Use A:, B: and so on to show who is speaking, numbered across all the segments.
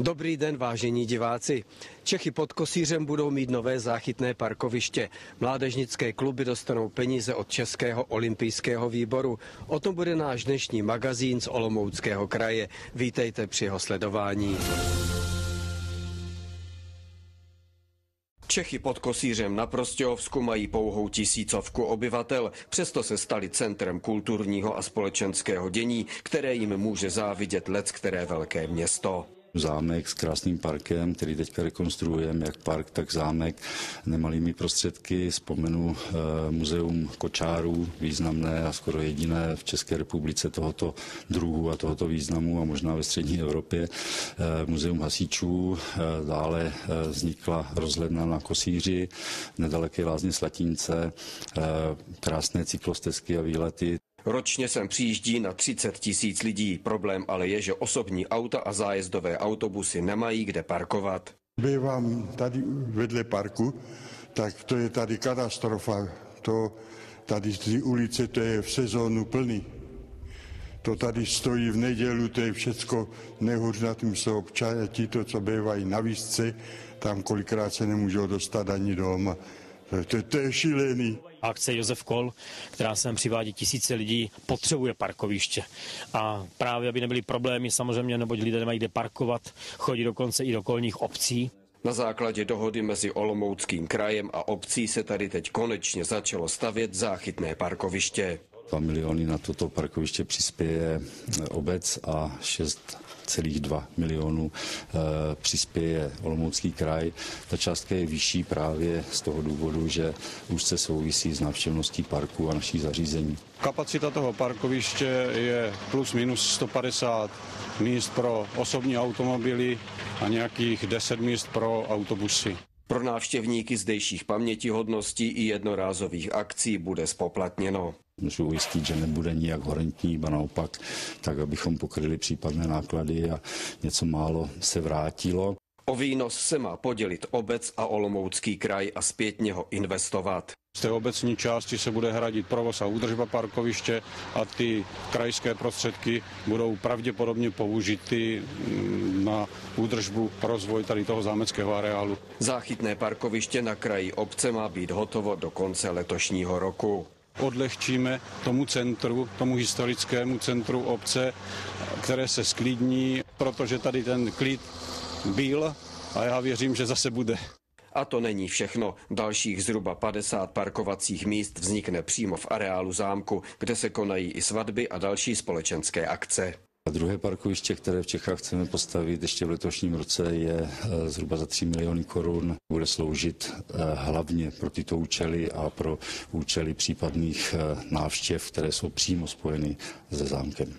A: Dobrý den, vážení diváci. Čechy pod Kosířem budou mít nové záchytné parkoviště. Mládežnické kluby dostanou peníze od Českého olympijského výboru. O tom bude náš dnešní magazín z Olomouckého kraje. Vítejte při jeho sledování. Čechy pod Kosířem na Prostějovsku mají pouhou 1000 obyvatel, přesto se stali centrem kulturního a společenského dění, které jim může závidět leckteré velké město.
B: Zámek s krásným parkem, který teďka rekonstruujeme, jak park, tak zámek, nemalými prostředky. Vzpomenu muzeum kočárů, významné a skoro jediné v České republice tohoto druhu a tohoto významu a možná ve střední Evropě. Muzeum hasičů, dále vznikla rozhledna na Kosíři, nedaleké Lázně Slatínce, krásné cyklostezky a výlety.
A: Ročně sem přijíždí na 30 000 lidí. Problém ale je, že osobní auta a zájezdové autobusy nemají kde parkovat.
C: Bývám tady vedle parku, tak to je tady katastrofa. Tady ty ulice, to je v sezónu plný. To tady stojí v neděli, to je všecko nehůř, na tím jsou občané, ti to, co bývají na výšce, tam kolikrát se nemůžou dostat ani doma. To je šílený.
D: Akce Josef Kol, která sem přivádí tisíce lidí, potřebuje parkoviště. A právě, aby nebyly problémy samozřejmě, neboť lidé nemají kde parkovat, chodí dokonce i do okolních obcí.
A: Na základě dohody mezi Olomouckým krajem a obcí se tady teď konečně začalo stavět záchytné parkoviště.
B: 2 miliony na toto parkoviště přispěje obec a 6,2 milionů přispěje Olomoucký kraj. Ta částka je vyšší právě z toho důvodu, že úzce souvisí s návštěvností parku a naší zařízení.
E: Kapacita toho parkoviště je plus minus 150 míst pro osobní automobily a nějakých 10 míst pro autobusy.
A: Pro návštěvníky zdejších pamětihodností i jednorázových akcí bude zpoplatněno.
B: Můžu ujistit, že nebude nijak horentní, ba naopak, tak abychom pokryli případné náklady a něco málo se vrátilo.
A: O výnos se má podělit obec a Olomoucký kraj a zpětně ho investovat.
E: Z té obecní části se bude hradit provoz a údržba parkoviště a ty krajské prostředky budou pravděpodobně použity na údržbu, rozvoj tady toho zámeckého areálu.
A: Záchytné parkoviště na kraji obce má být hotovo do konce letošního roku.
E: Odlehčíme tomu centru, tomu historickému centru obce, které se sklidní, protože tady ten klid byl a já věřím, že zase bude.
A: A to není všechno. Dalších zhruba 50 parkovacích míst vznikne přímo v areálu zámku, kde se konají i svatby a další společenské akce.
B: A druhé parkoviště, které v Čechách chceme postavit ještě v letošním roce, je zhruba za 3 miliony korun. Bude sloužit hlavně pro tyto účely a pro účely případných návštěv, které jsou přímo spojeny se zámkem.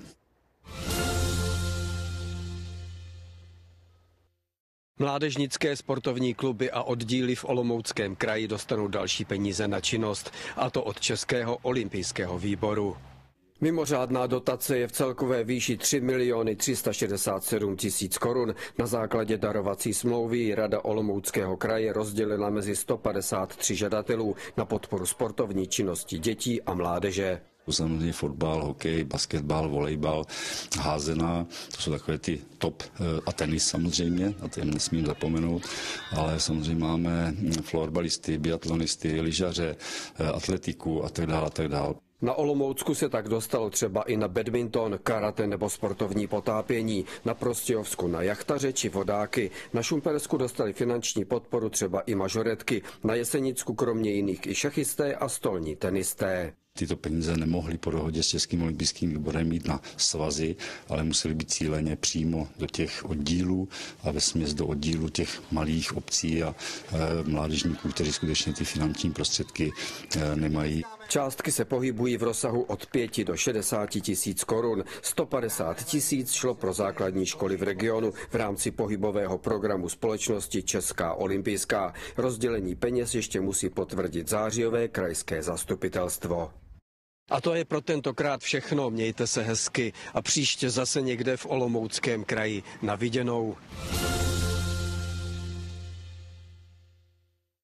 A: Mládežnické sportovní kluby a oddíly v Olomouckém kraji dostanou další peníze na činnost, a to od Českého olympijského výboru. Mimořádná dotace je v celkové výši 3 367 000 korun. Na základě darovací smlouvy Rada Olomouckého kraje rozdělila mezi 153 žadatelů na podporu sportovní činnosti dětí a mládeže.
B: Samozřejmě fotbal, hokej, basketbal, volejbal, házená, to jsou takové ty top, a tenis samozřejmě, na to nesmím zapomenout, ale samozřejmě máme florbalisty, biatlonisty, lyžaře, atletiku a tak dále, a tak dále.
A: Na Olomoucku se tak dostalo třeba i na badminton, karate nebo sportovní potápění, na Prostějovsku na jachtaře či vodáky. Na Šumpersku dostali finanční podporu třeba i mažoretky, na Jesenicku kromě jiných i šachisté a stolní tenisté.
B: Tyto peníze nemohly po dohodě s Českým olympijským výborem mít na svazy, ale musely být cíleně přímo do těch oddílů a vesměs do oddílů těch malých obcí a mládežníků, kteří skutečně ty finanční prostředky nemají.
A: Částky se pohybují v rozsahu od 5 do 60 000 korun. 150 000 šlo pro základní školy v regionu v rámci pohybového programu společnosti Česká olympijská. Rozdělení peněz ještě musí potvrdit zářijové krajské zastupitelstvo. A to je pro tentokrát všechno. Mějte se hezky a příště zase někde v Olomouckém kraji. Na viděnou.